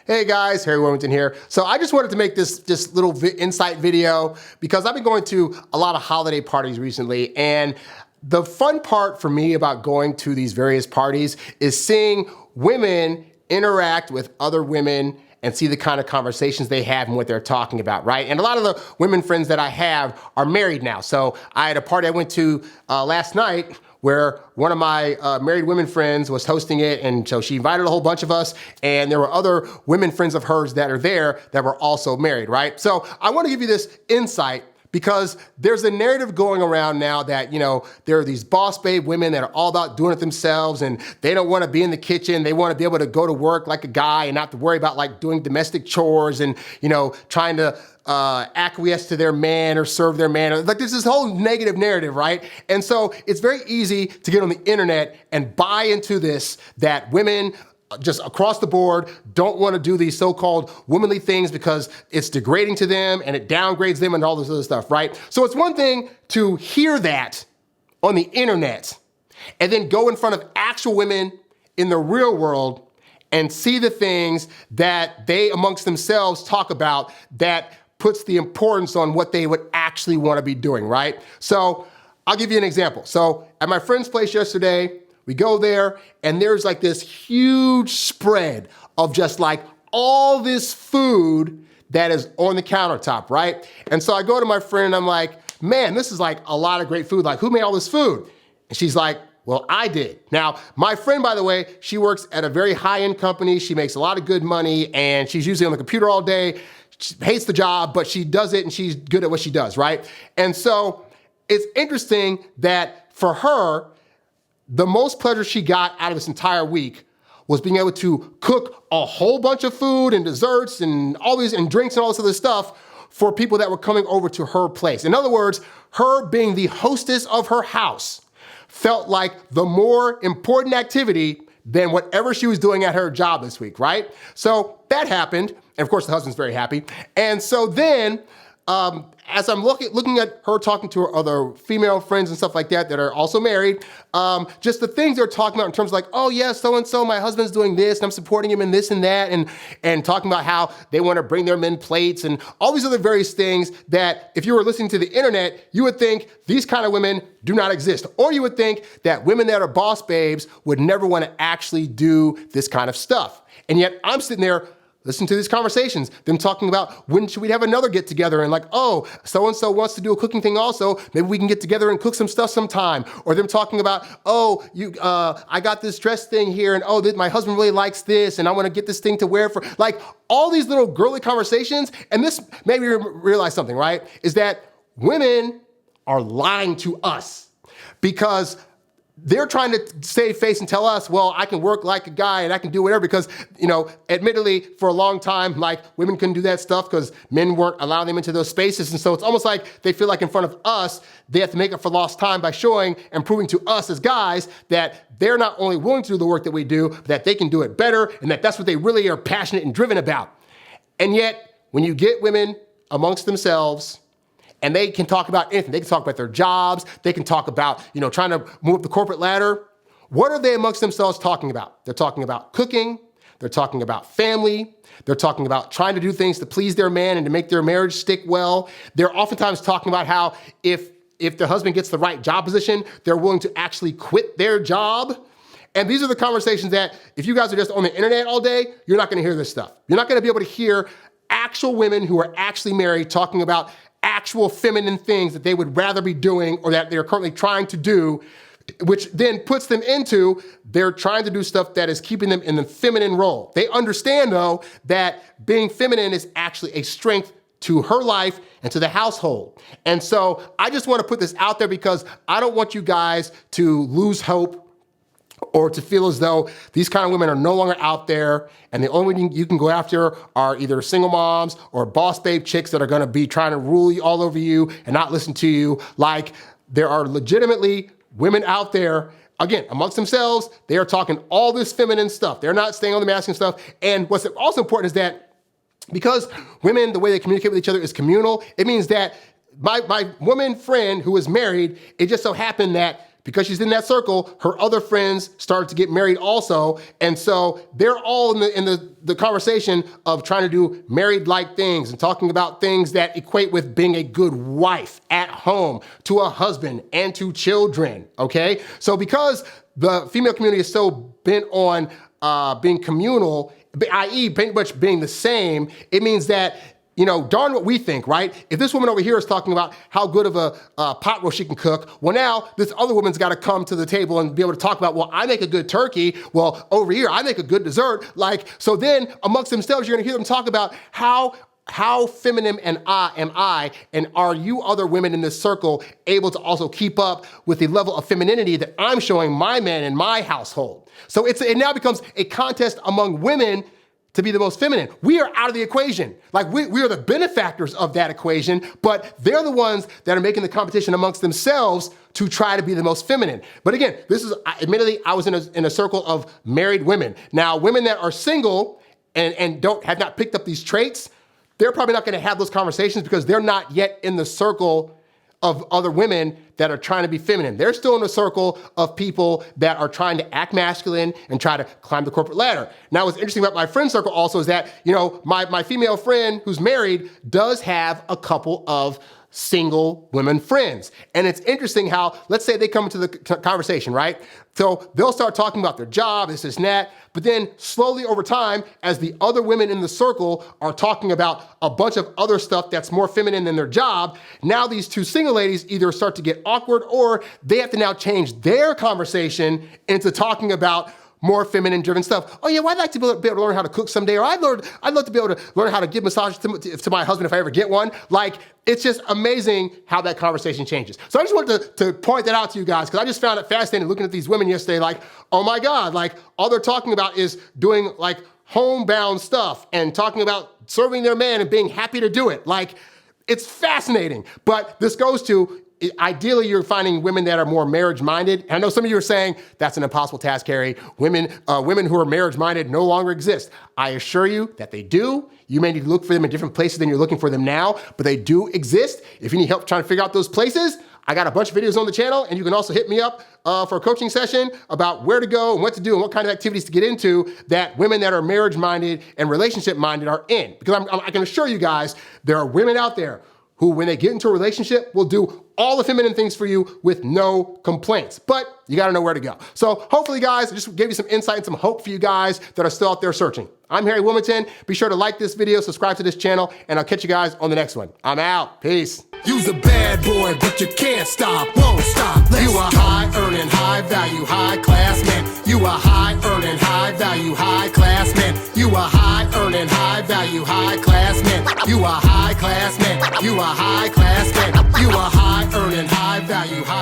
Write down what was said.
Hey guys, HarryWilmington here. So I just wanted to make this little insight video because I've been going to a lot of holiday parties recently, and the fun part for me about going to these various parties is seeing women interact with other women and see the kind of conversations they have and what they're talking about, right? And a lot of the women friends that I have are married now. So I had a party I went to last night where one of my married women friends was hosting it, and so she invited a whole bunch of us, and there were other women friends of hers that are there that were also married, right? So I want to give you this insight because there's a narrative going around now that, there are these boss babe women that are all about doing it themselves, and they don't want to be in the kitchen. They want to be able to go to work like a guy and not have to worry about like doing domestic chores and, trying to acquiesce to their man or serve their man. Like there's this whole negative narrative, right? And so it's very easy to get on the internet and buy into this, that women just across the board don't want to do these so-called womanly things because it's degrading to them and it downgrades them and all this other stuff, right? So it's one thing to hear that on the internet and then go in front of actual women in the real world and see the things that they amongst themselves talk about that puts the importance on what they would actually want to be doing, right? So I'll give you an example. So at my friend's place yesterday, we go there and there's like this huge spread of just like all this food that is on the countertop, right? And so I go to my friend and I'm like, man, this is like a lot of great food. Like, who made all this food? And she's like, well, I did. Now, my friend, by the way, she works at a very high-end company. She makes a lot of good money and she's usually on the computer all day. She hates the job, but she does it and she's good at what she does, right? And so it's interesting that for her, the most pleasure she got out of this entire week was being able to cook a whole bunch of food and desserts and all these and drinks and all this other stuff for people that were coming over to her place. In other words, her being the hostess of her house felt like the more important activity than whatever she was doing at her job this week, right? So that happened. And of course, the husband's very happy. And so then, as I'm looking at her talking to her other female friends and stuff like that are also married, just the things they're talking about in terms of like, oh yeah, so-and-so, my husband's doing this and I'm supporting him in this and that, and talking about how they want to bring their men plates and all these other various things that if you were listening to the internet, you would think these kind of women do not exist. Or you would think that women that are boss babes would never want to actually do this kind of stuff. And yet I'm sitting there listen to these conversations, them talking about when should we have another get together and like, oh, so-and-so wants to do a cooking thing also. Maybe we can get together and cook some stuff sometime. Or them talking about, oh, I got this dress thing here and oh, my husband really likes this and I want to get this thing to wear for, like all these little girly conversations. And this made me realize something, right? Is that women are lying to us because they're trying to save face and tell us, well, I can work like a guy and I can do whatever because, admittedly, for a long time, like women couldn't do that stuff because men weren't allowing them into those spaces. And so it's almost like they feel like in front of us, they have to make up for lost time by showing and proving to us as guys that they're not only willing to do the work that we do, but that they can do it better and that that's what they really are passionate and driven about. And yet, when you get women amongst themselves, and they can talk about anything. They can talk about their jobs. They can talk about, trying to move up the corporate ladder. What are they amongst themselves talking about? They're talking about cooking. They're talking about family. They're talking about trying to do things to please their man and to make their marriage stick well. They're oftentimes talking about how if the husband gets the right job position, they're willing to actually quit their job. And these are the conversations that if you guys are just on the internet all day, you're not going to hear this stuff. You're not going to be able to hear actual women who are actually married talking about actual feminine things that they would rather be doing or that they're currently trying to do, which then puts them into they're trying to do stuff that is keeping them in the feminine role. They understand, though, that being feminine is actually a strength to her life and to the household. And so I just want to put this out there because I don't want you guys to lose hope or to feel as though these kind of women are no longer out there and the only one you can go after are either single moms or boss babe chicks that are going to be trying to rule you all over you and not listen to you. Like there are legitimately women out there, again, amongst themselves, they are talking all this feminine stuff. They're not staying on the masculine stuff. And what's also important is that because women, the way they communicate with each other is communal, it means that my woman friend who was married, it just so happened that because she's in that circle, her other friends started to get married also. And so they're all in the conversation of trying to do married-like things and talking about things that equate with being a good wife at home to a husband and to children, okay? So because the female community is so bent on being communal, i.e. pretty much being the same, it means that, you know, darn what we think, right? If this woman over here is talking about how good of a pot roast she can cook, well, now this other woman's got to come to the table and be able to talk about, well, I make a good turkey. Well, over here, I make a good dessert. Like, so then amongst themselves, you're going to hear them talk about how feminine am I, and are you other women in this circle able to also keep up with the level of femininity that I'm showing my men in my household? So it now becomes a contest among women to be the most feminine. We are out of the equation. Like we are the benefactors of that equation, but they're the ones that are making the competition amongst themselves to try to be the most feminine. But again, this is, admittedly, I was in a circle of married women. Now, women that are single and have not picked up these traits, they're probably not gonna have those conversations because they're not yet in the circle of other women that are trying to be feminine. They're still in a circle of people that are trying to act masculine and try to climb the corporate ladder. Now, what's interesting about my friend circle also is that, you know, my female friend who's married does have a couple of single women friends. And it's interesting how, let's say they come into the conversation, right? So they'll start talking about their job, this and that, but then slowly over time, as the other women in the circle are talking about a bunch of other stuff that's more feminine than their job, now these two single ladies either start to get awkward or they have to now change their conversation into talking about more feminine driven stuff. Oh yeah, well, I'd like to be able to learn how to cook someday, or I'd love to be able to learn how to give massages to my husband if I ever get one. Like, it's just amazing how that conversation changes. So I just wanted to point that out to you guys, because I just found it fascinating looking at these women yesterday, like, oh my God, like all they're talking about is doing like homebound stuff and talking about serving their man and being happy to do it. Like, it's fascinating. But this goes to, ideally, you're finding women that are more marriage-minded. And I know some of you are saying, that's an impossible task, Harry. Women who are marriage-minded no longer exist. I assure you that they do. You may need to look for them in different places than you're looking for them now, but they do exist. If you need help trying to figure out those places, I got a bunch of videos on the channel, and you can also hit me up for a coaching session about where to go and what to do and what kind of activities to get into that women that are marriage-minded and relationship-minded are in. Because I can assure you guys, there are women out there who, when they get into a relationship, will do all the feminine things for you with no complaints. But you gotta know where to go. So hopefully, guys, I just gave you some insight and some hope for you guys that are still out there searching. I'm Harry Wilmington. Be sure to like this video, subscribe to this channel, and I'll catch you guys on the next one. I'm out. Peace. You's a bad boy, but you can't stop, won't stop. You a high earning, high value, high class man. You a high earning, high value, high class man. You a high earning, high value, high class man. You a high class man. You a high class man. You a high earning, high value, high